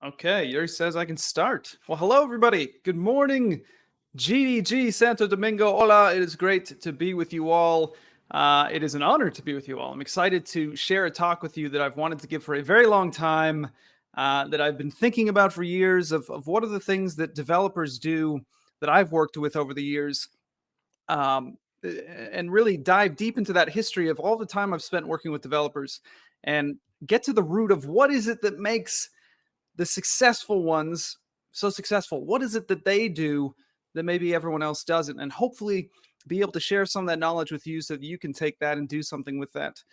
Okay, Yuri says I can start. Well, hello, everybody. Good morning. GDG, Santo Domingo. Hola. It is great to be with you all. It is an honor to be with you all. I'm excited to share a talk with you that I've wanted to give for a very long time, that I've been thinking about for years of what are the things that developers do that I've worked with over the years, and really dive deep into that history of all the time I've spent working with developers and get to the root of what is it that makes the successful ones so successful. What is it that they do that maybe everyone else doesn't? And hopefully be able to share some of that knowledge with you so that you can take that and do something with that,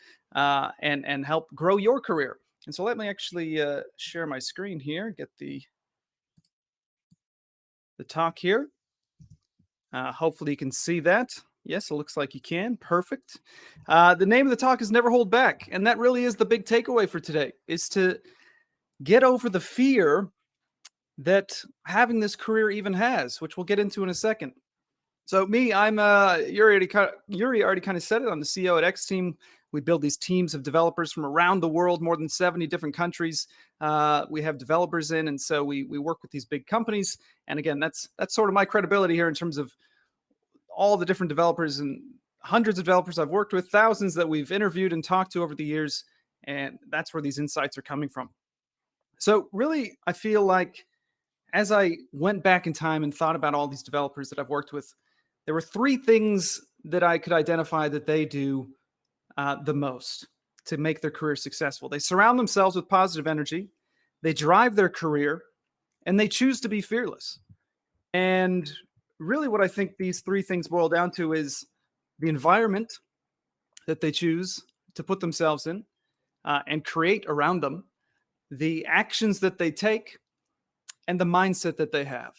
and help grow your career. And so let me actually share my screen here, get the talk here. Hopefully you can see that. Yes, it looks like you can. Perfect. The name of the talk is Never Hold Back. And that really is the big takeaway for today, is to get over the fear that having this career even has, which we'll get into in a second. So me, I'm Yuri already kind of said it. I'm the CEO at X Team. We build these teams of developers from around the world, more than 70 different countries. We have developers in, and so we work with these big companies. And again, that's sort of my credibility here in terms of all the different developers and hundreds of developers I've worked with, thousands that we've interviewed and talked to over the years, and that's where these insights are coming from. So really, I feel like as I went back in time and thought about all these developers that I've worked with, there were three things that I could identify that they do the most to make their career successful. They surround themselves with positive energy, they drive their career, and they choose to be fearless. And really, what I think these three things boil down to is the environment that they choose to put themselves in and create around them, the actions that they take, and the mindset that they have.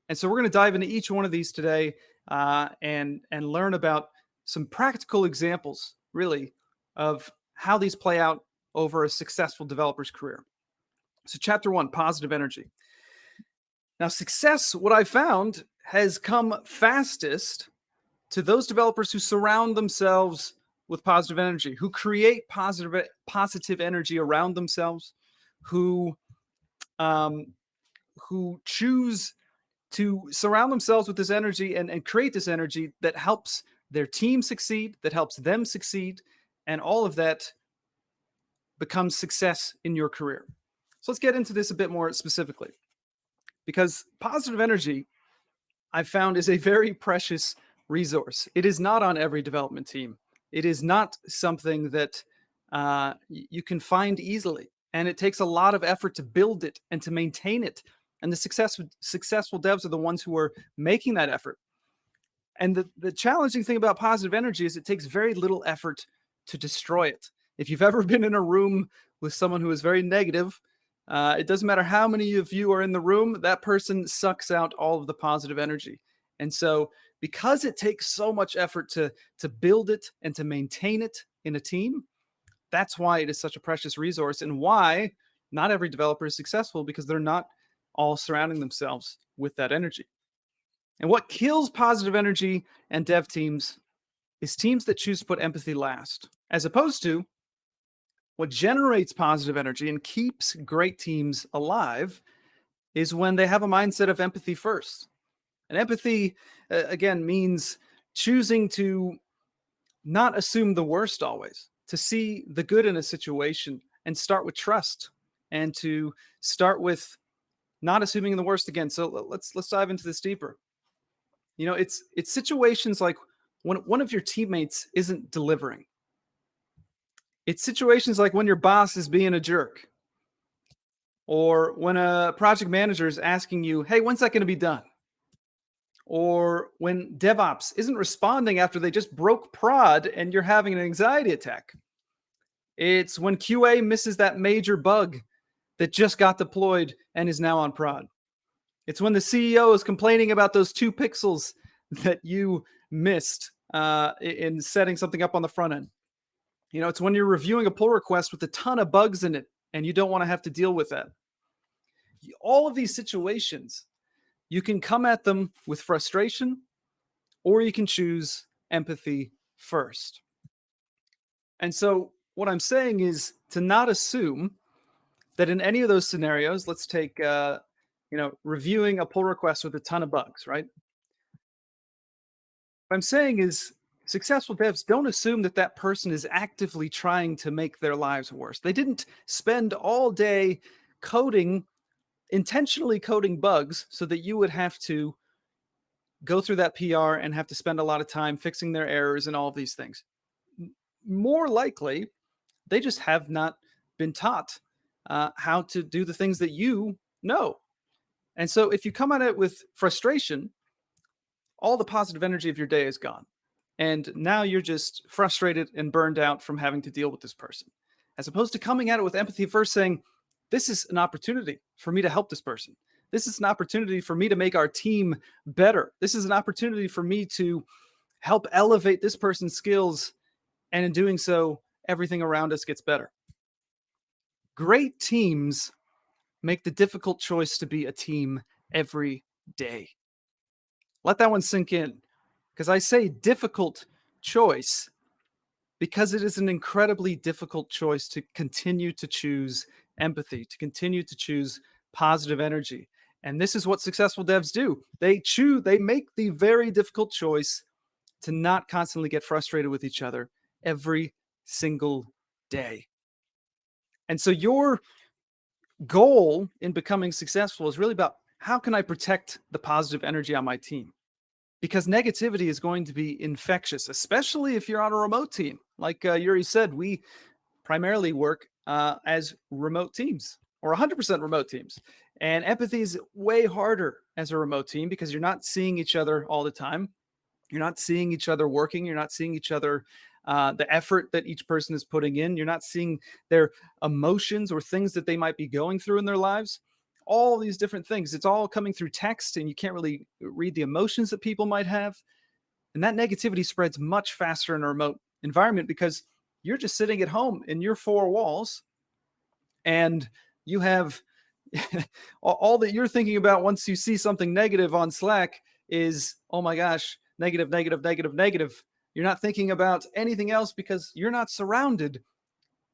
And so we're going to dive into each one of these today, and learn about some practical examples, really, of how these play out over a successful developer's career. So chapter one, positive energy. Now, success, what I found, has come fastest to those developers who surround themselves with positive energy, who create positive energy around themselves, who um, choose to surround themselves with this energy and create this energy that helps their team succeed, that helps them succeed, and all of that becomes success in your career. So let's get into this a bit more specifically, because positive energy, I've found, is a very precious resource. It is not on every development team. It is not something that you can find easily, and it takes a lot of effort to build it and to maintain it. And the successful devs are the ones who are making that effort. And the challenging thing about positive energy is it takes very little effort to destroy it. If you've ever been in a room with someone who is very negative, it doesn't matter how many of you are in the room, that person sucks out all of the positive energy. And so because it takes so much effort to build it and to maintain it in a team, that's why it is such a precious resource, and why not every developer is successful, because they're not all surrounding themselves with that energy. And what kills positive energy and dev teams is teams that choose to put empathy last, as opposed to what generates positive energy and keeps great teams alive is when they have a mindset of empathy first. And empathy, again, means choosing to not assume the worst always, to see the good in a situation and start with trust, and to start with not assuming the worst again. So let's dive into this deeper. You know, it's situations like when one of your teammates isn't delivering. It's situations like when your boss is being a jerk, or when a project manager is asking you, "Hey, when's that going to be done?" Or when DevOps isn't responding after they just broke prod and you're having an anxiety attack. It's when QA misses that major bug that just got deployed and is now on prod. It's when the CEO is complaining about those 2 pixels that you missed in setting something up on the front end. You know, it's when you're reviewing a pull request with a ton of bugs in it and you don't want to have to deal with that. All of these situations, you can come at them with frustration, or you can choose empathy first. And so what I'm saying is to not assume, that in any of those scenarios, let's take, reviewing a pull request with a ton of bugs, right? What I'm saying is successful devs don't assume that that person is actively trying to make their lives worse. They didn't spend all day coding, intentionally coding bugs so that you would have to go through that PR and have to spend a lot of time fixing their errors and all of these things. More likely, they just have not been taught how to do the things that you know. And so if you come at it with frustration, all the positive energy of your day is gone. And now you're just frustrated and burned out from having to deal with this person. As opposed to coming at it with empathy first, saying, this is an opportunity for me to help this person. This is an opportunity for me to make our team better. This is an opportunity for me to help elevate this person's skills. And in doing so, everything around us gets better. Great teams make the difficult choice to be a team every day. Let that one sink in, because I say difficult choice because it is an incredibly difficult choice to continue to choose empathy, to continue to choose positive energy. And this is what successful devs do. They make the very difficult choice to not constantly get frustrated with each other every single day. And so your goal in becoming successful is really about, how can I protect the positive energy on my team? Because negativity is going to be infectious, especially if you're on a remote team. Like Yuri said, we primarily work as remote teams, or 100% remote teams. And empathy is way harder as a remote team because you're not seeing each other all the time. You're not seeing each other working. You're not seeing each other, the effort that each person is putting in. You're not seeing their emotions or things that they might be going through in their lives. All these different things. It's all coming through text, and you can't really read the emotions that people might have. And that negativity spreads much faster in a remote environment because you're just sitting at home in your four walls, and you have all that you're thinking about once you see something negative on Slack is, oh my gosh, negative, negative, negative, negative. You're not thinking about anything else because you're not surrounded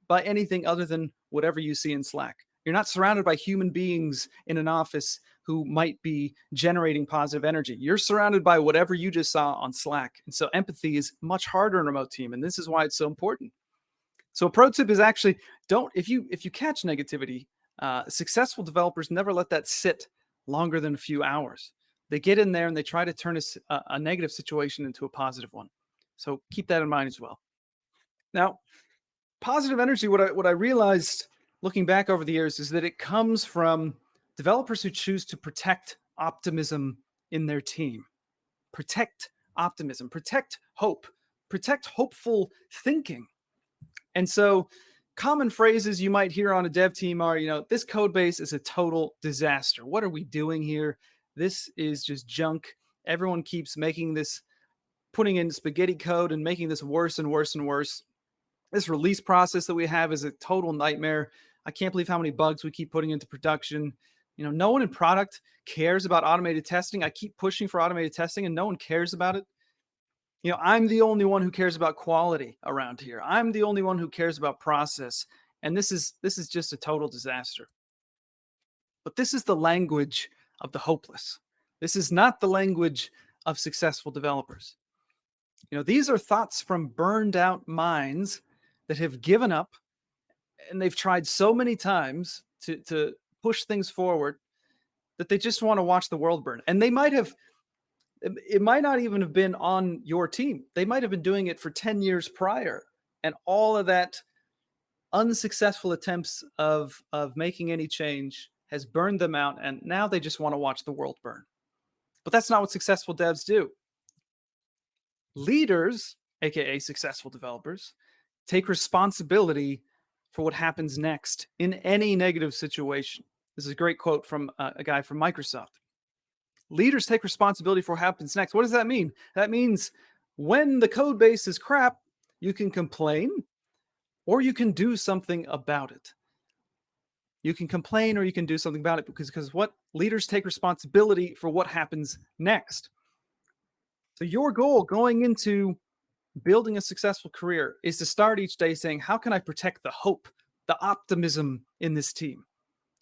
by anything other than whatever you see in Slack. You're not surrounded by human beings in an office who might be generating positive energy. You're surrounded by whatever you just saw on Slack. And so empathy is much harder in a remote team. And this is why it's so important. So a pro tip is actually, if you catch negativity, successful developers never let that sit longer than a few hours. They get in there and they try to turn a negative situation into a positive one. So keep that in mind as well. Now, positive energy, what I realized looking back over the years is that it comes from developers who choose to protect optimism in their team. Protect optimism, protect hope, protect hopeful thinking. And so common phrases you might hear on a dev team are, this code base is a total disaster. What are we doing here? This is just junk. Everyone keeps putting in spaghetti code and making this worse and worse and worse. This release process that we have is a total nightmare. I can't believe how many bugs we keep putting into production. No one in product cares about automated testing. I keep pushing for automated testing and no one cares about it. I'm the only one who cares about quality around here. I'm the only one who cares about process. And this is just a total disaster. But this is the language of the hopeless. This is not the language of successful developers. These are thoughts from burned out minds that have given up, and they've tried so many times to push things forward that they just want to watch the world burn. And it might not even have been on your team. They might have been doing it for 10 years prior. And all of that unsuccessful attempts of making any change has burned them out. And now they just want to watch the world burn. But that's not what successful devs do. Leaders, aka successful developers, take responsibility for what happens next in any negative situation. This is a great quote from a guy from Microsoft. Leaders take responsibility for what happens next. What does that mean? That means when the code base is crap, you can complain or you can do something about it. You can complain or you can do something about it because what leaders take responsibility for what happens next. So your goal going into building a successful career is to start each day saying, how can I protect the hope, the optimism in this team?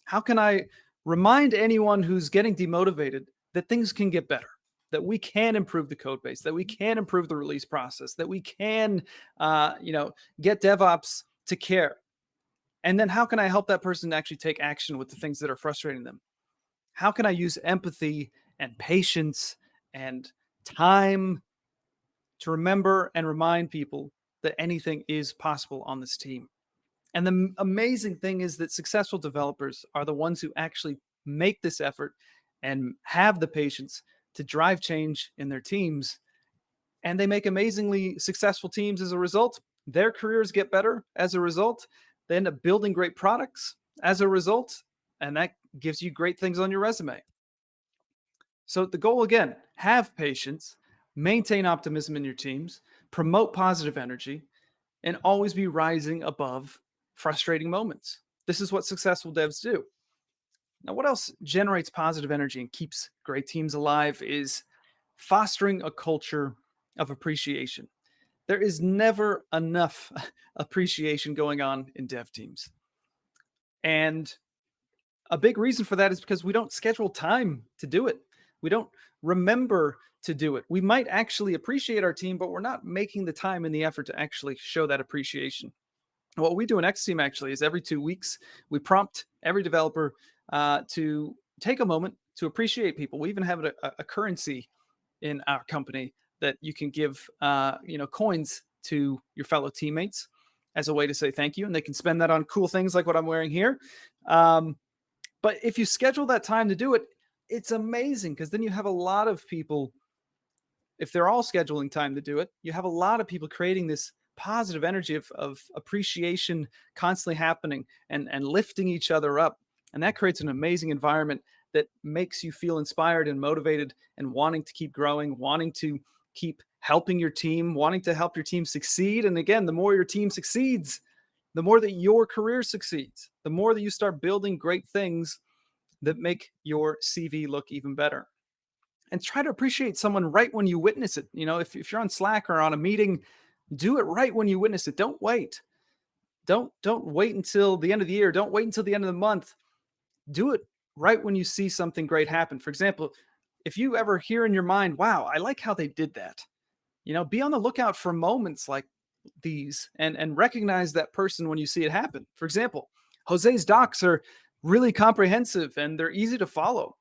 How can I remind anyone who's getting demotivated that things can get better, that we can improve the code base, that we can improve the release process, that we can, get DevOps to care? And then how can I help that person actually take action with the things that are frustrating them? How can I use empathy and patience and time to remember and remind people that anything is possible on this team? And the amazing thing is that successful developers are the ones who actually make this effort and have the patience to drive change in their teams. And they make amazingly successful teams as a result. Their careers get better as a result. They end up building great products as a result. And that gives you great things on your resume. So the goal again, have patience, maintain optimism in your teams, promote positive energy, and always be rising above frustrating moments. This is what successful devs do. Now, what else generates positive energy and keeps great teams alive is fostering a culture of appreciation. There is never enough appreciation going on in dev teams. And a big reason for that is because we don't schedule time to do it. We don't remember to do it. We might actually appreciate our team, but we're not making the time and the effort to actually show that appreciation. What we do in X Team actually is every 2 weeks, we prompt every developer to take a moment to appreciate people. We even have a currency in our company that you can give, coins to your fellow teammates as a way to say thank you. And they can spend that on cool things like what I'm wearing here. But if you schedule that time to do it, it's amazing because then you have a lot of people, if they're all scheduling time to do it, you have a lot of people creating this positive energy of appreciation constantly happening and lifting each other up. And that creates an amazing environment that makes you feel inspired and motivated and wanting to keep growing, wanting to keep helping your team, wanting to help your team succeed. And again, the more your team succeeds, the more that your career succeeds, the more that you start building great things that make your CV look even better. And try to appreciate someone right when you witness it. If you're on Slack or on a meeting, do it right when you witness it. Don't wait. Don't wait until the end of the year. Don't wait until the end of the month. Do it right when you see something great happen. For example, if you ever hear in your mind, wow, I like how they did that. Be on the lookout for moments like these and recognize that person when you see it happen. For example, Jose's docs are really comprehensive and they're easy to follow.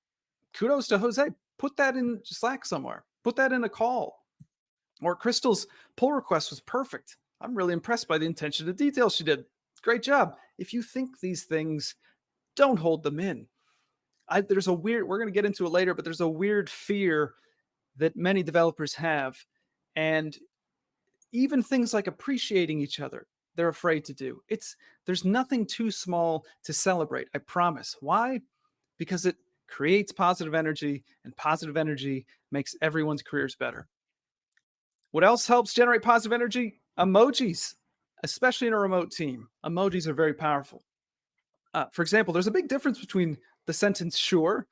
Kudos to Jose. Put that in Slack somewhere. Put that in a call. Or Crystal's pull request was perfect. I'm really impressed by the attention to detail she did. Great job. If you think these things, don't hold them in. There's a weird, we're going to get into it later, but there's a weird fear that many developers have. And even things like appreciating each other, they're afraid to do. There's nothing too small to celebrate, I promise. Why? Because it creates positive energy, and positive energy makes everyone's careers better. What else helps generate positive energy? Emojis, especially in a remote team. Emojis are very powerful. For example, there's a big difference between the sentence sure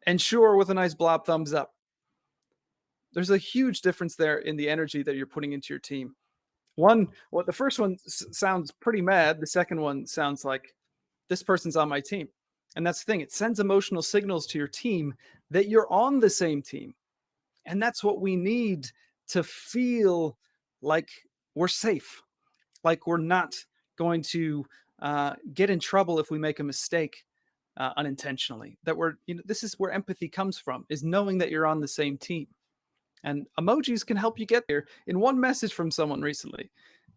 and sure with a nice blob thumbs up. There's a huge difference there in the energy that you're putting into your team. The first one sounds pretty mad. The second one sounds like this person's on my team. And that's the thing. It sends emotional signals to your team that you're on the same team. And that's what we need to feel like we're safe, like we're not going to get in trouble if we make a mistake unintentionally. This is where empathy comes from, is knowing that you're on the same team. And emojis can help you get there. In one message from someone recently,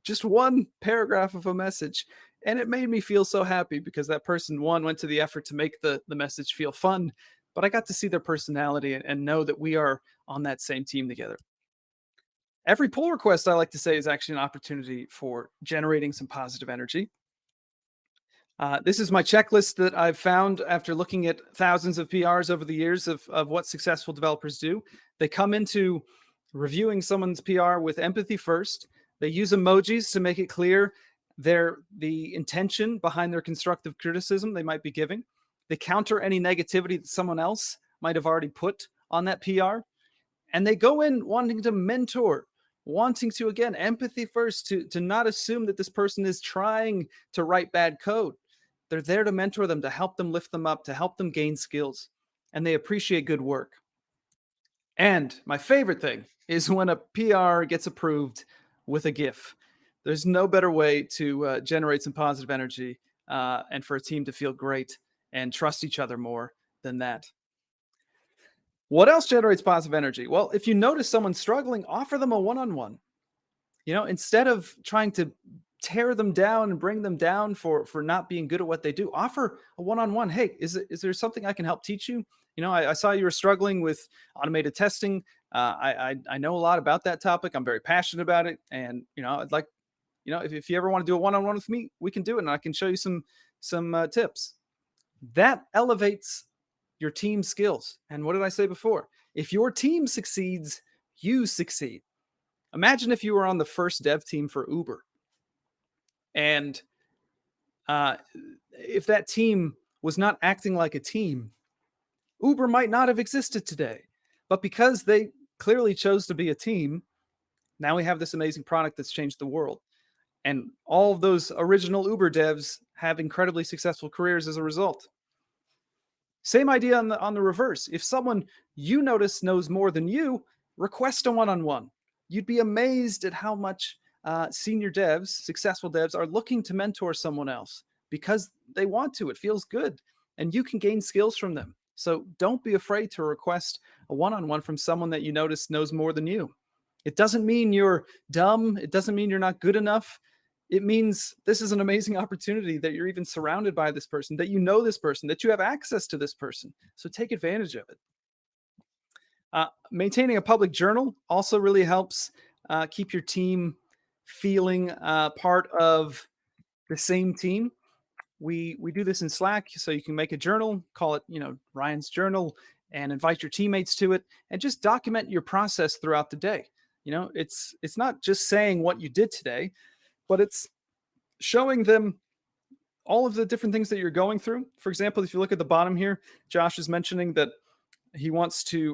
just one paragraph of a message, and it made me feel so happy because that person, one, went to the effort to make the message feel fun, but I got to see their personality and know that we are on that same team together. Every pull request, I like to say, is actually an opportunity for generating some positive energy. This is my checklist that I've found after looking at thousands of PRs over the years of what successful developers do. They come into reviewing someone's PR with empathy first. They use emojis to make it clear the intention behind their constructive criticism they might be giving. They counter any negativity that someone else might have already put on that PR. And they go in wanting to mentor, wanting to, again, empathy first, to not assume that this person is trying to write bad code. They're there to mentor them, to help them lift them up, to help them gain skills, and they appreciate good work. And my favorite thing is when a PR gets approved with a GIF. There's no better way to generate some positive energy and for a team to feel great and trust each other more than that. What else generates positive energy? Well, if you notice someone struggling, offer them a one on one. Instead of trying to tear them down and bring them down for not being good at what they do, offer a one-on-one. Hey, is there something I can help teach you? I saw you were struggling with automated testing. I know a lot about that topic. I'm very passionate about it, and I'd like, if you ever want to do a one-on-one with me, we can do it, and I can show you some tips. That elevates your team skills. And what did I say before? If your team succeeds, you succeed. Imagine if you were on the first dev team for Uber, and uh, if that team was not acting like a team, Uber might not have existed today. But because they clearly chose to be a team, now we have this amazing product that's changed the world. And all of those original Uber devs have incredibly successful careers as a result. Same idea on the reverse. If someone you notice knows more than you, request a one-on-one. You'd be amazed at how much senior devs, successful devs, are looking to mentor someone else because they want to. It feels good, and you can gain skills from them. So don't be afraid to request a one-on-one from someone that you notice knows more than you. It doesn't mean you're dumb. It doesn't mean you're not good enough. It means this is an amazing opportunity that you're even surrounded by this person, that you know this person, that you have access to this person. So take advantage of it. Maintaining a public journal also really helps keep your team feeling part of the same team. We do this in Slack, so you can make a journal, call it Ryan's journal, and invite your teammates to it, and just document your process throughout the day. It's not just saying what you did today, but it's showing them all of the different things that you're going through. For example, if you look at the bottom here, Josh is mentioning that he wants to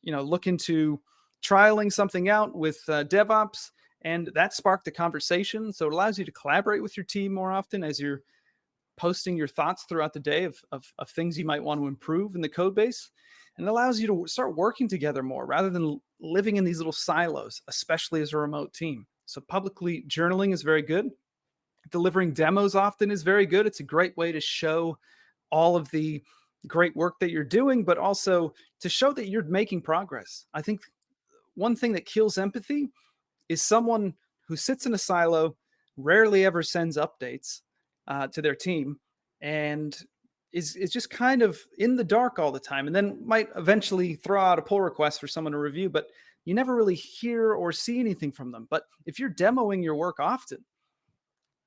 look into trialing something out with DevOps, and that sparked a conversation. So it allows you to collaborate with your team more often as you're posting your thoughts throughout the day of things you might want to improve in the code base. And it allows you to start working together more rather than living in these little silos, especially as a remote team. So publicly journaling is very good. Delivering demos often is very good. It's a great way to show all of the great work that you're doing, but also to show that you're making progress. I think one thing that kills empathy is someone who sits in a silo, rarely ever sends updates to their team, and is just kind of in the dark all the time, and then might eventually throw out a pull request for someone to review, but you never really hear or see anything from them. But if you're demoing your work often,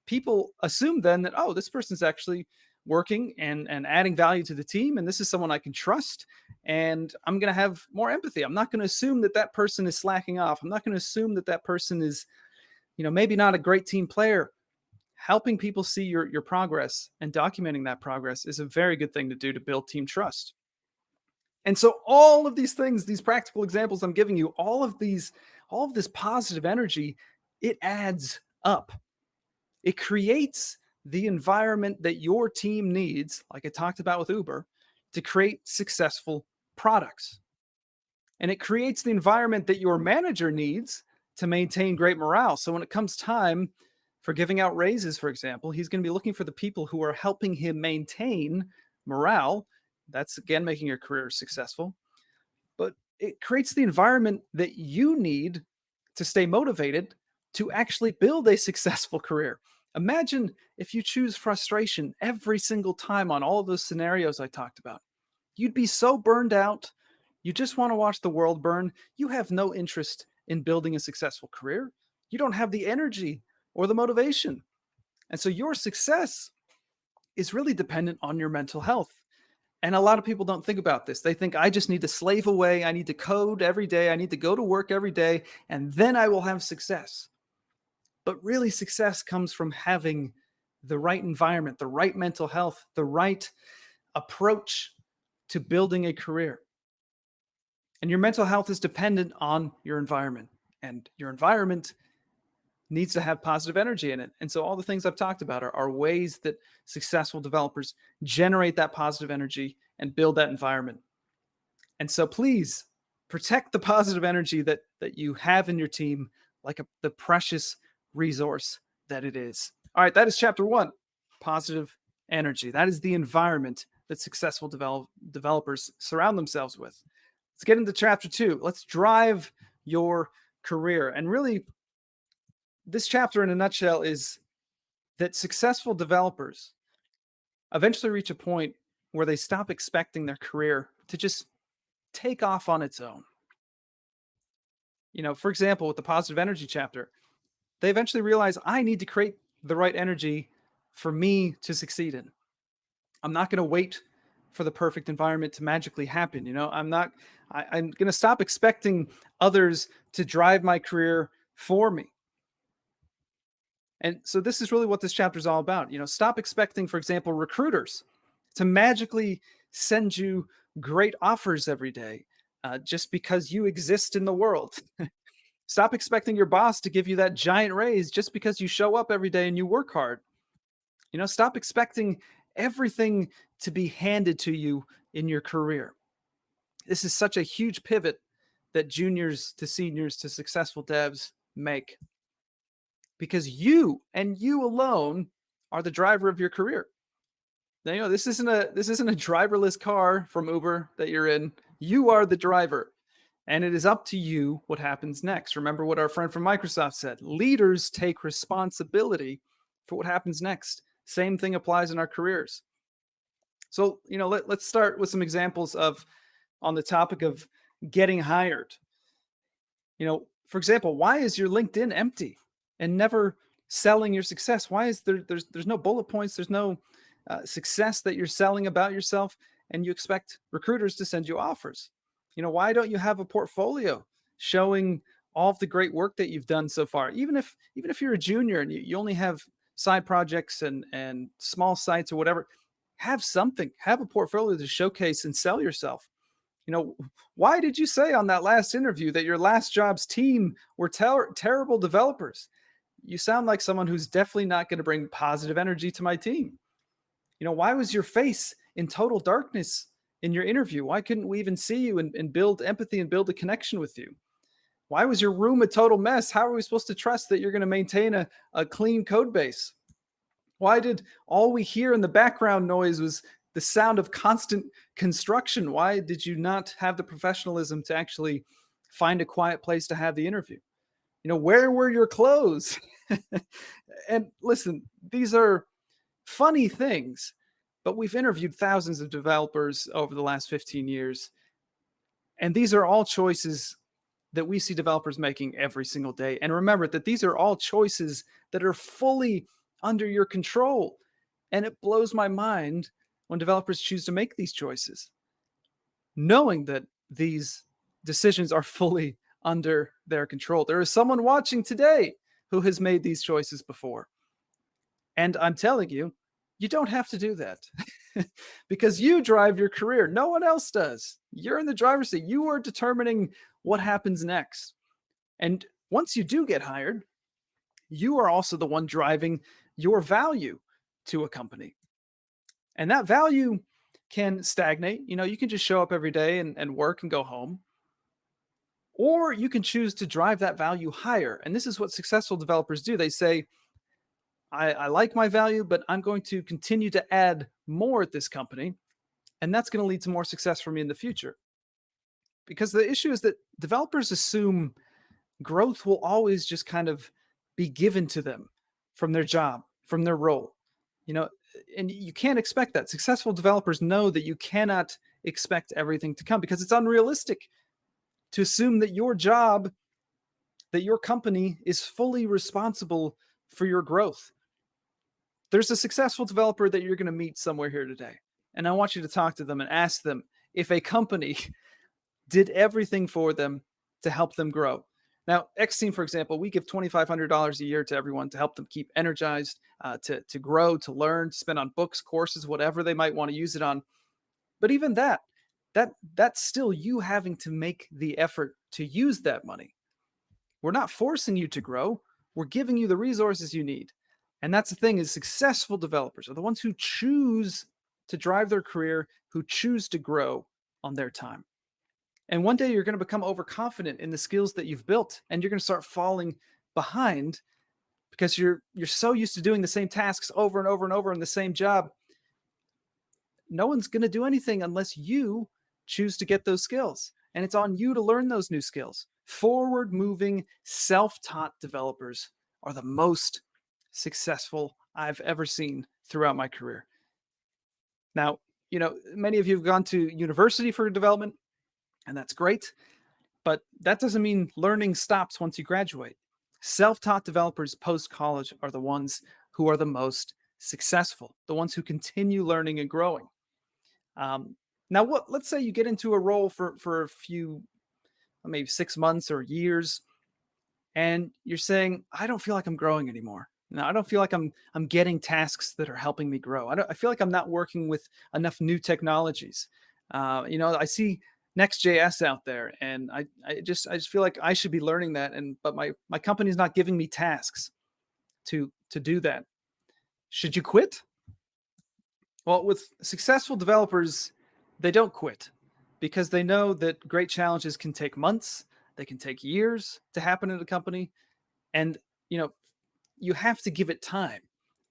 people assume then that, oh, this person's actually working and adding value to the team, and this is someone I can trust, and I'm going to have more empathy. I'm not going to assume that that person is slacking off. I'm not going to assume that that person is maybe not a great team player. Helping people see your progress and documenting that progress is a very good thing to do to build team trust. And so all of these things, these practical examples I'm giving you, all of this positive energy, it adds up. It creates the environment that your team needs, like I talked about with Uber, to create successful products. And it creates the environment that your manager needs to maintain great morale. So when it comes time for giving out raises, for example, he's going to be looking for the people who are helping him maintain morale. That's, again, making your career successful. But it creates the environment that you need to stay motivated to actually build a successful career. Imagine if you choose frustration every single time on all of those scenarios I talked about. You'd be so burned out. You just want to watch the world burn. You have no interest in building a successful career. You don't have the energy or the motivation. And so your success is really dependent on your mental health. And a lot of people don't think about this. They think, I just need to slave away. I need to code every day. I need to go to work every day, and then I will have success. But really, success comes from having the right environment, the right mental health, the right approach to building a career. And your mental health is dependent on your environment. And your environment needs to have positive energy in it. And so all the things I've talked about are ways that successful developers generate that positive energy and build that environment. And so please protect the positive energy that you have in your team like the precious resource that it is. All right, that is chapter 1, positive energy. That is the environment that successful developers surround themselves with. Let's get into chapter 2. Let's drive your career. And really, this chapter in a nutshell is that successful developers eventually reach a point where they stop expecting their career to just take off on its own. For example, with the positive energy chapter, they eventually realize I need to create the right energy for me to succeed in. I'm not going to wait for the perfect environment to magically happen. I'm going to stop expecting others to drive my career for me. And so this is really what this chapter is all about. Stop expecting, for example, recruiters to magically send you great offers every day just because you exist in the world. Stop expecting your boss to give you that giant raise just because you show up every day and you work hard. Stop expecting everything to be handed to you in your career. This is such a huge pivot that juniors to seniors to successful devs make, because you and you alone are the driver of your career. Now, this isn't a driverless car from Uber that you're in. You are the driver. And it is up to you what happens next. Remember what our friend from Microsoft said. Leaders take responsibility for what happens next. Same thing applies in our careers. So, let's start with some examples on the topic of getting hired. For example, why is your LinkedIn empty and never selling your success? Why is there's no bullet points? There's no success that you're selling about yourself, and you expect recruiters to send you offers? Why don't you have a portfolio showing all of the great work that you've done so far? Even if you're a junior and you only have side projects and small sites or whatever, have something, have a portfolio to showcase and sell yourself. Why did you say on that last interview that your last job's team were terrible developers? You sound like someone who's definitely not going to bring positive energy to my team. Why was your face in total darkness in your interview? Why couldn't we even see you and build empathy and build a connection with you? Why was your room a total mess? How are we supposed to trust that you're going to maintain a clean code base? Why did all we hear in the background noise was the sound of constant construction? Why did you not have the professionalism to actually find a quiet place to have the interview? Where were your clothes? And listen, these are funny things, but we've interviewed thousands of developers over the last 15 years. And these are all choices that we see developers making every single day. And remember that these are all choices that are fully under your control. And it blows my mind when developers choose to make these choices, knowing that these decisions are fully under their control. There is someone watching today who has made these choices before. And I'm telling you, you don't have to do that because you drive your career. No one else does. You're in the driver's seat. You are determining what happens next. And once you do get hired, you are also the one driving your value to a company. And that value can stagnate. You can just show up every day and work and go home. Or you can choose to drive that value higher. And this is what successful developers do. They say, I like my value, but I'm going to continue to add more at this company. And that's going to lead to more success for me in the future. Because the issue is that developers assume growth will always just kind of be given to them from their job, from their role. And you can't expect that. Successful developers know that you cannot expect everything to come because it's unrealistic to assume that your job, that your company is fully responsible for your growth. There's a successful developer that you're going to meet somewhere here today. And I want you to talk to them and ask them if a company did everything for them to help them grow. Now, X Team, for example, we give $2,500 a year to everyone to help them keep energized, to grow, to learn, to spend on books, courses, whatever they might want to use it on. But even that's still you having to make the effort to use that money. We're not forcing you to grow. We're giving you the resources you need. And that's the thing, is successful developers are the ones who choose to drive their career, who choose to grow on their time. And one day you're going to become overconfident in the skills that you've built, and you're going to start falling behind because you're so used to doing the same tasks over and over and over in the same job. No one's going to do anything unless you choose to get those skills. And it's on you to learn those new skills. Forward moving, self taught developers are the most successful I've ever seen throughout my career. Now, many of you have gone to university for development, and that's great. But that doesn't mean learning stops once you graduate. Self taught developers post college are the ones who are the most successful, the ones who continue learning and growing. Now, let's say you get into a role for a few, maybe 6 months or years, and you're saying, I don't feel like I'm growing anymore. No, I don't feel like I'm getting tasks that are helping me grow. I feel like I'm not working with enough new technologies. I see Next.js out there, and I just feel like I should be learning that, but my company's not giving me tasks to do that. Should you quit? Well, with successful developers, they don't quit because they know that great challenges can take months, they can take years to happen in a company, and you have to give it time.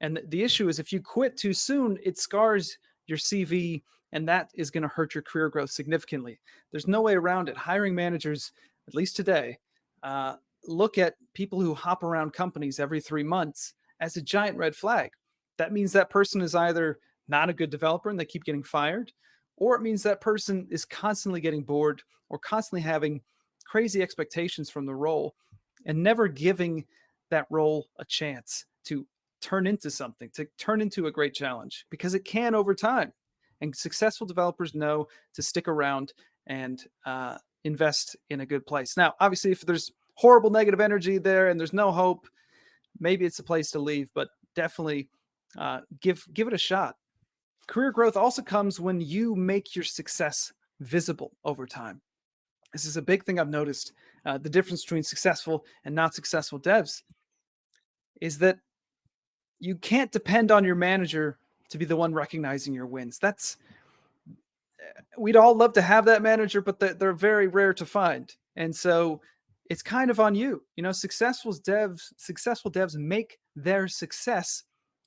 And the issue is, if you quit too soon, it scars your CV, and that is going to hurt your career growth significantly. There's no way around it. Hiring managers, at least today, look at people who hop around companies every 3 months as a giant red flag. That means that person is either not a good developer and they keep getting fired, or it means that person is constantly getting bored or constantly having crazy expectations from the role and never giving that role a chance to turn into something, to turn into a great challenge, because it can over time. And successful developers know to stick around and invest in a good place. Now, obviously, if there's horrible negative energy there and there's no hope, maybe it's a place to leave, but definitely give it a shot. Career growth also comes when you make your success visible over time. This is a big thing I've noticed. The difference between successful and not successful devs is that you can't depend on your manager to be the one recognizing your wins. We'd all love to have that manager, but they're very rare to find. And so it's kind of on you. Successful devs make their success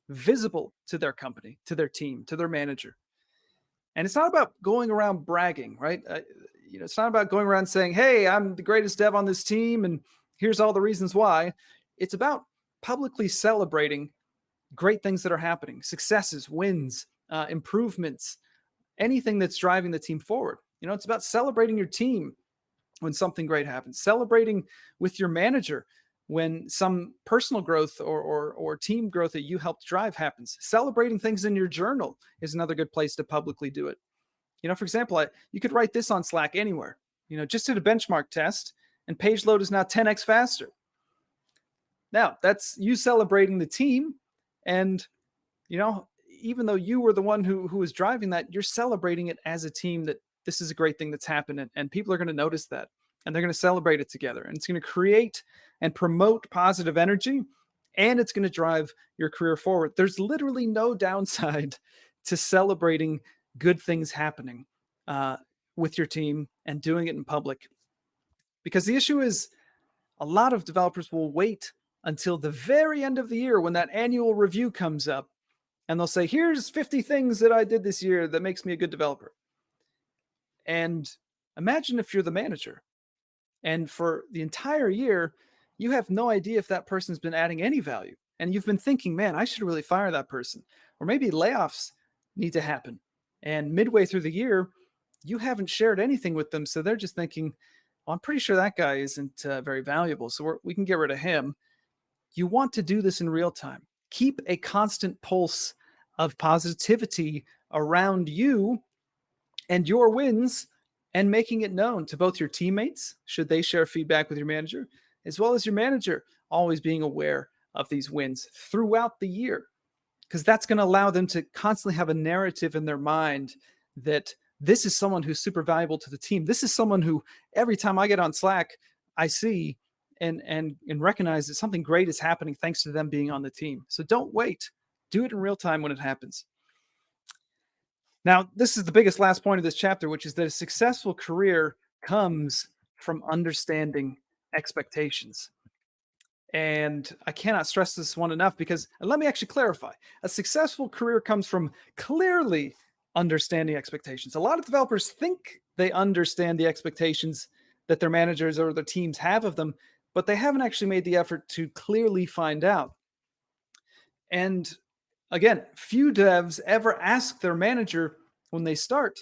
visible to their company, to their team, to their manager. And it's not about going around bragging, right? It's not about going around saying, hey, I'm the greatest dev on this team, and here's all the reasons why. It's about publicly celebrating great things that are happening, successes, wins, improvements, anything that's driving the team forward. It's about celebrating your team when something great happens, celebrating with your manager when some personal growth or team growth that you helped drive happens. Celebrating things in your journal is another good place to publicly do it. For example, you could write this on Slack anywhere. Just did a benchmark test and page load is now 10x faster. Now, that's you celebrating the team. And, even though you were the one who was driving that, you're celebrating it as a team, that this is a great thing that's happened. And people are going to notice that, and they're going to celebrate it together. And it's going to create and promote positive energy, and it's going to drive your career forward. There's literally no downside to celebrating good things happening with your team and doing it in public. Because the issue is, a lot of developers will wait until the very end of the year when that annual review comes up, and they'll say, here's 50 things that I did this year that makes me a good developer. And imagine if you're the manager, and for the entire year, you have no idea if that person's been adding any value. And you've been thinking, man, I should really fire that person. Or maybe layoffs need to happen. And midway through the year, you haven't shared anything with them. So they're just thinking, well, I'm pretty sure that guy isn't very valuable, so we can get rid of him. You want to do this in real time. Keep a constant pulse of positivity around you and your wins, and making it known to both your teammates, should they share feedback with your manager, as well as your manager, always being aware of these wins throughout the year. Because that's going to allow them to constantly have a narrative in their mind that this is someone who's super valuable to the team. This is someone who, every time I get on Slack, I see, and recognize that something great is happening thanks to them being on the team. So don't wait. Do it in real time when it happens. Now, this is the biggest last point of this chapter, which is that a successful career comes from understanding expectations. And I cannot stress this one enough because, and let me actually clarify, a successful career comes from clearly understanding expectations. A lot of developers think they understand the expectations that their managers or their teams have of them, but they haven't actually made the effort to clearly find out. And again, few devs ever ask their manager when they start,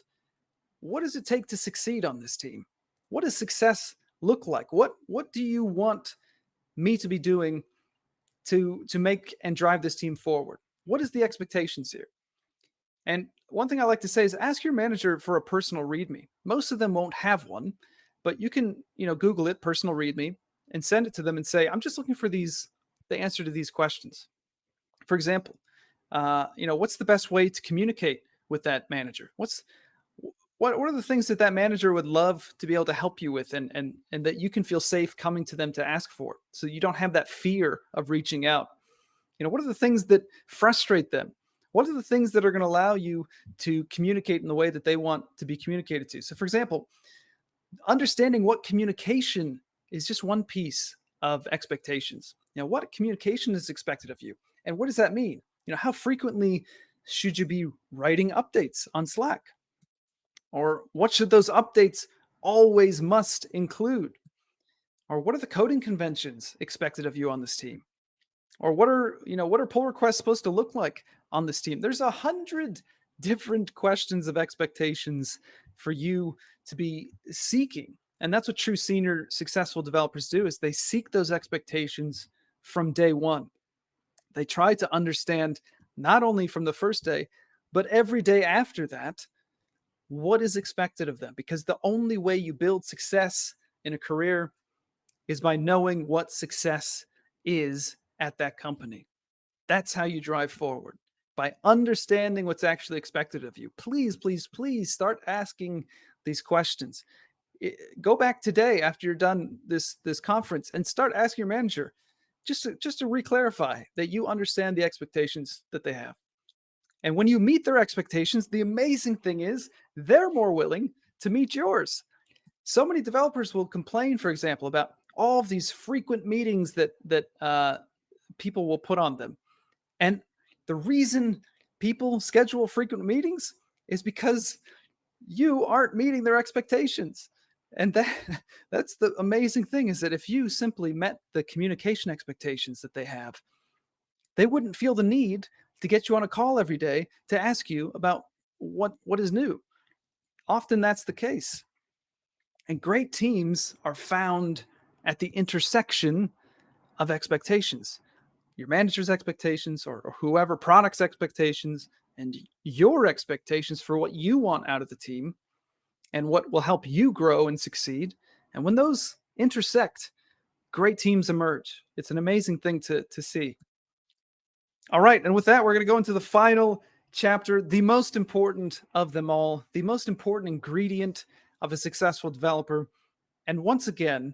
what does it take to succeed on this team? What does success look like? What do you want me to be doing to make and drive this team forward? What is the expectations here? And one thing I like to say is ask your manager for a personal README. Most of them won't have one, but you can, Google it, personal README, and send it to them and say, I'm just looking for the answer to these questions. For example, what's the best way to communicate with that manager? What are the things that manager would love to be able to help you with, and that you can feel safe coming to them to ask for, so you don't have that fear of reaching out? What are the things that frustrate them? What are the things that are going to allow you to communicate in the way that they want to be communicated to? So, for example, understanding what communication is just one piece of expectations. What communication is expected of you, and what does that mean? How frequently should you be writing updates on Slack? Or what should those updates always must include? Or what are the coding conventions expected of you on this team? Or what are pull requests supposed to look like on this team? There's 100 different questions of expectations for you to be seeking. And that's what true senior successful developers do, is they seek those expectations from day one. They try to understand not only from the first day, but every day after that, what is expected of them. Because the only way you build success in a career is by knowing what success is at that company. That's how you drive forward, by understanding what's actually expected of you. Please, please, please start asking these questions. Go back today after you're done this conference and start asking your manager just to re-clarify that you understand the expectations that they have. And when you meet their expectations, the amazing thing is they're more willing to meet yours. So many developers will complain, for example, about all of these frequent meetings that people will put on them. And the reason people schedule frequent meetings is because you aren't meeting their expectations. And that's the amazing thing, is that if you simply met the communication expectations that they have, they wouldn't feel the need to get you on a call every day to ask you about what is new. Often that's the case. And great teams are found at the intersection of expectations. Your manager's expectations, or whoever product's expectations, and your expectations for what you want out of the team and what will help you grow and succeed. And when those intersect, great teams emerge. It's an amazing thing to see. All right. And with that, we're going to go into the final chapter, the most important of them all, the most important ingredient of a successful developer. And once again,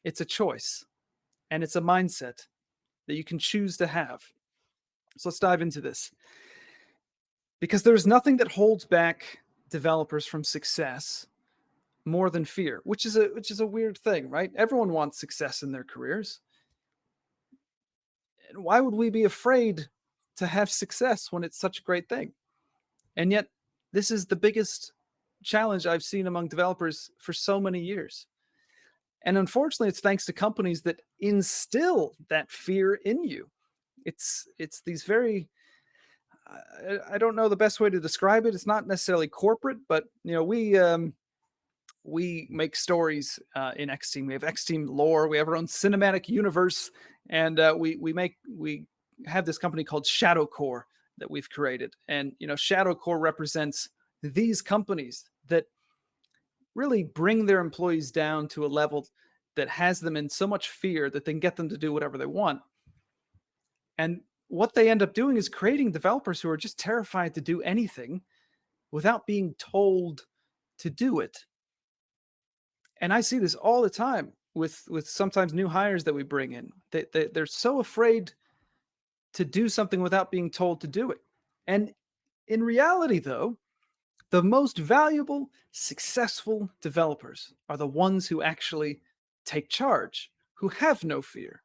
it's a choice, and it's a mindset that you can choose to have. So let's dive into this. Because there's nothing that holds back developers from success more than fear, which is a weird thing, right? Everyone wants success in their careers. And why would we be afraid to have success when it's such a great thing? And yet, this is the biggest challenge I've seen among developers for so many years. And unfortunately, it's thanks to companies that instill that fear in you. It's these very, I don't know the best way to describe it. It's not necessarily corporate, but we make stories in X Team. We have X Team lore. We have our own cinematic universe, and we have this company called Shadow Core that we've created. And Shadow Core represents these companies that really bring their employees down to a level that has them in so much fear that they can get them to do whatever they want. And what they end up doing is creating developers who are just terrified to do anything without being told to do it. And I see this all the time. with sometimes new hires that we bring in. They're so afraid to do something without being told to do it. And in reality, though, the most valuable, successful developers are the ones who actually take charge, who have no fear,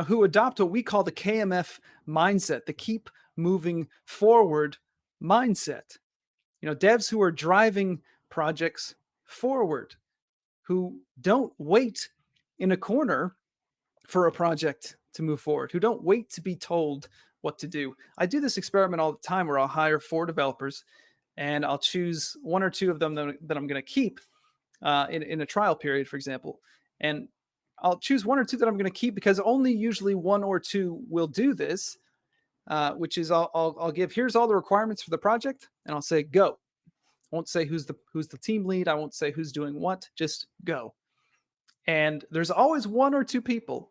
who adopt what we call the KMF mindset, the keep moving forward mindset. Devs who are driving projects forward, who don't wait in a corner for a project to move forward, who don't wait to be told what to do. I do this experiment all the time where I'll hire 4 developers and I'll choose 1 or 2 of them that I'm going to keep in a trial period, for example. And I'll choose 1 or 2 that I'm going to keep because only usually 1 or 2 will do this, which is I'll give, here's all the requirements for the project, and I'll say, go. I won't say who's the team lead. I won't say who's doing what, just go. And there's always 1 or 2 people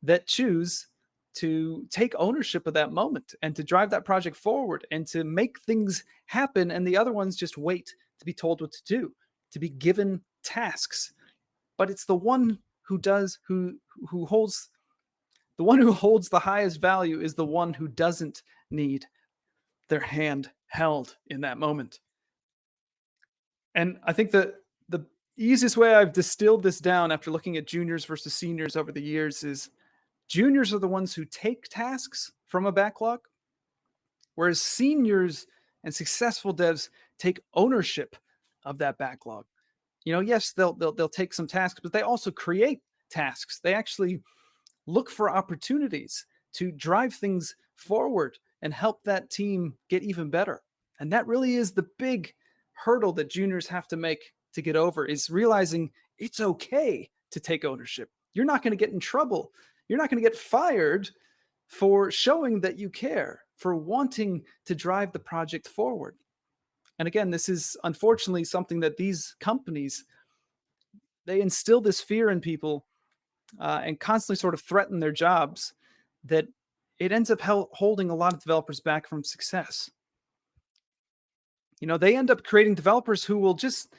that choose to take ownership of that moment and to drive that project forward and to make things happen. And the other ones just wait to be told what to do, to be given tasks. But it's the one who holds the highest value is the one who doesn't need their hand held in that moment. And I think that the easiest way I've distilled this down after looking at juniors versus seniors over the years is juniors are the ones who take tasks from a backlog, whereas seniors and successful devs take ownership of that backlog. Yes, they'll take some tasks, but they also create tasks. They actually look for opportunities to drive things forward and help that team get even better. And that really is the big hurdle that juniors have to make to get over, is realizing it's okay to take ownership. You're not going to get in trouble. You're not going to get fired for showing that you care, for wanting to drive the project forward. And again, this is unfortunately something that these companies, they instill this fear in people and constantly sort of threaten their jobs, that it ends up holding a lot of developers back from success. They end up creating developers who will just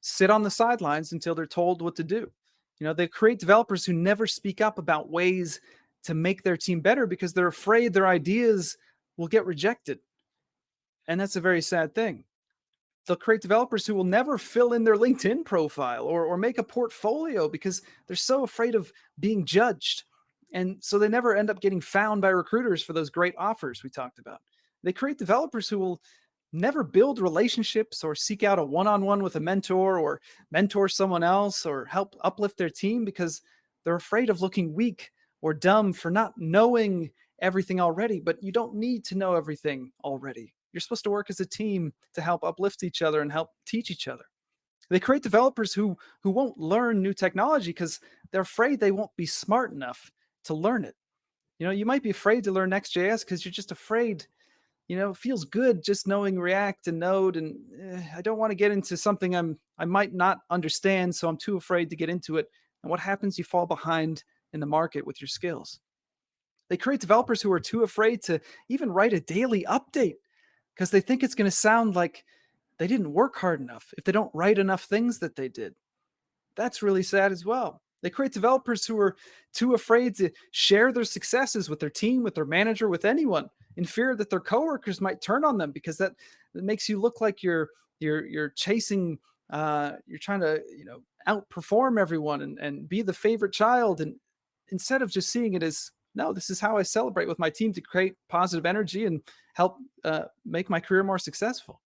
sit on the sidelines until they're told what to do. They create developers who never speak up about ways to make their team better because they're afraid their ideas will get rejected. And that's a very sad thing. They'll create developers who will never fill in their LinkedIn profile or make a portfolio because they're so afraid of being judged. And so they never end up getting found by recruiters for those great offers we talked about. They create developers who will never build relationships or seek out a one-on-one with a mentor or mentor someone else or help uplift their team because they're afraid of looking weak or dumb for not knowing everything already. But you don't need to know everything already. You're supposed to work as a team to help uplift each other and help teach each other. They create developers who won't learn new technology because they're afraid they won't be smart enough to learn it. You might be afraid to learn Next.js because you're just afraid. It feels good just knowing React and Node, and I don't want to get into something I might not understand, so I'm too afraid to get into it. And what happens? You fall behind in the market with your skills. They create developers who are too afraid to even write a daily update because they think it's going to sound like they didn't work hard enough if they don't write enough things that they did. That's really sad as well. They create developers who are too afraid to share their successes with their team, with their manager, with anyone, in fear that their coworkers might turn on them because that makes you look like you're chasing, you're trying to outperform everyone and be the favorite child. And instead of just seeing it as, no, this is how I celebrate with my team to create positive energy and help make my career more successful.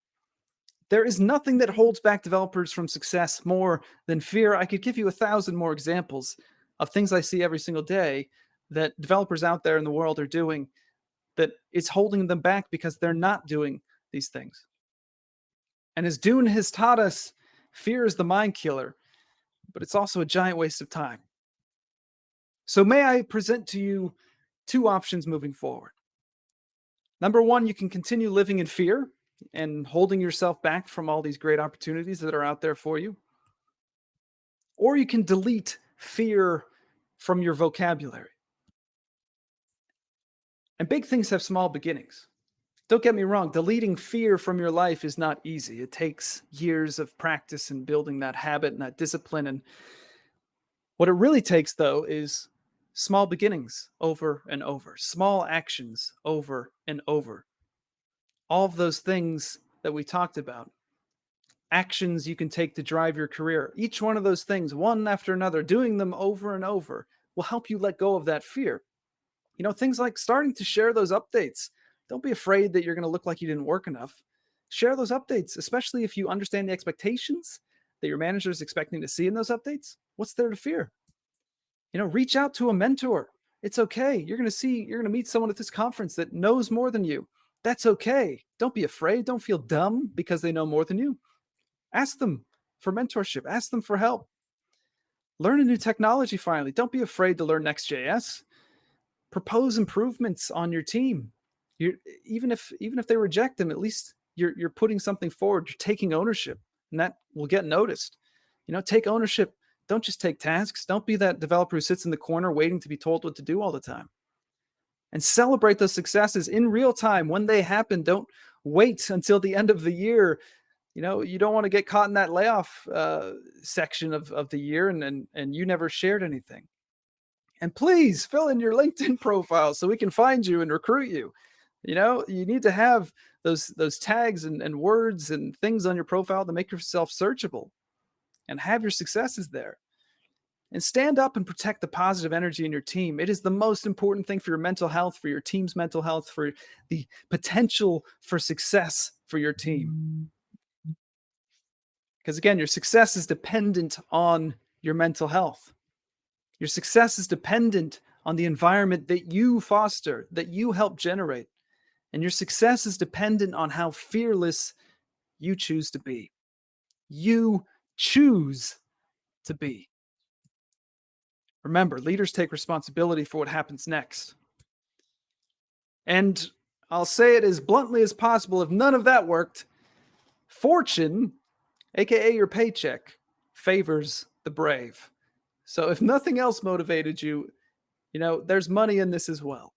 There is nothing that holds back developers from success more than fear. I could give you 1,000 more examples of things I see every single day that developers out there in the world are doing that it's holding them back because they're not doing these things. And as Dune has taught us, fear is the mind killer, but it's also a giant waste of time. So may I present to you 2 options moving forward. Number 1, you can continue living in fear and holding yourself back from all these great opportunities that are out there for you. Or you can delete fear from your vocabulary. And big things have small beginnings. Don't get me wrong, deleting fear from your life is not easy. It takes years of practice and building that habit and that discipline. And What it really takes, though, is small beginnings over and over, small actions over and over. All of those things that we talked about, actions you can take to drive your career, each one of those things, one after another, doing them over and over, will help you let go of that fear. Things like starting to share those updates. Don't be afraid that you're going to look like you didn't work enough. Share those updates, especially if you understand the expectations that your manager is expecting to see in those updates. What's there to fear? Reach out to a mentor. It's okay. You're going to meet someone at this conference that knows more than you. That's okay. Don't be afraid. Don't feel dumb because they know more than you. Ask them for mentorship. Ask them for help. Learn a new technology finally. Don't be afraid to learn Next.js. Propose improvements on your team. Even if they reject them, at least you're putting something forward. You're taking ownership, and that will get noticed. Take ownership. Don't just take tasks. Don't be that developer who sits in the corner waiting to be told what to do all the time. And celebrate those successes in real time when they happen. Don't wait until the end of the year. You don't want to get caught in that layoff section of the year and you never shared anything. And please fill in your LinkedIn profile so we can find you and recruit you. You need to have those tags and words and things on your profile to make yourself searchable and have your successes there. And stand up and protect the positive energy in your team. It is the most important thing for your mental health, for your team's mental health, for the potential for success for your team. Because again, your success is dependent on your mental health. Your success is dependent on the environment that you foster, that you help generate. And your success is dependent on how fearless you choose to be. You choose to be. Remember, leaders take responsibility for what happens next. And I'll say it as bluntly as possible, if none of that worked, fortune, aka your paycheck, favors the brave. So if nothing else motivated you, there's money in this as well.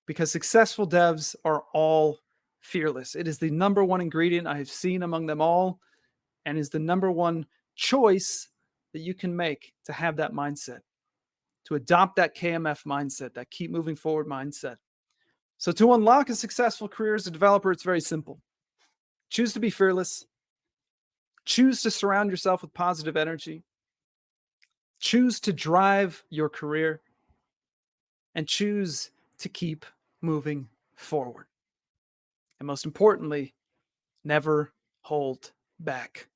Because successful devs are all fearless. It is the number one ingredient I have seen among them all, and is the number one choice that you can make to have that mindset, to adopt that KMF mindset, that keep moving forward mindset. So to unlock a successful career as a developer, it's very simple. Choose to be fearless. Choose to surround yourself with positive energy. Choose to drive your career. And choose to keep moving forward. And most importantly, never hold back.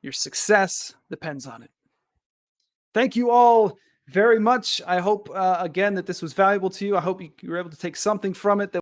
Your success depends on it. Thank you all very much. I hope, again, that this was valuable to you. I hope you were able to take something from it that